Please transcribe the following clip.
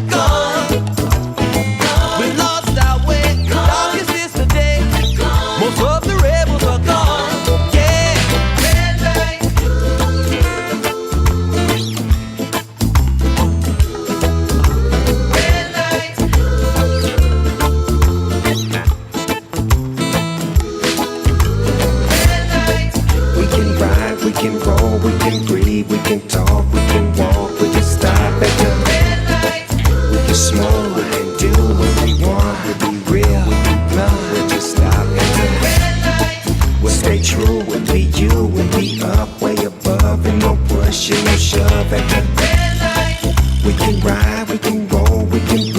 gone. We lost our way. Darkest is the day. Most of the rebels are gone. Yeah. Red light. Red light. Red light. We can ride, we can roll, we can breathe, we can talk, we can walk, we can stop at the Red light. we can smoke, we can do what we want, we'll be real, we'll be blunt, we'll just stop at the Red light. we'll stay true, we'll be you, we'll be up, way above, and no push and no shove at the Red light. we can ride, we can roll, we can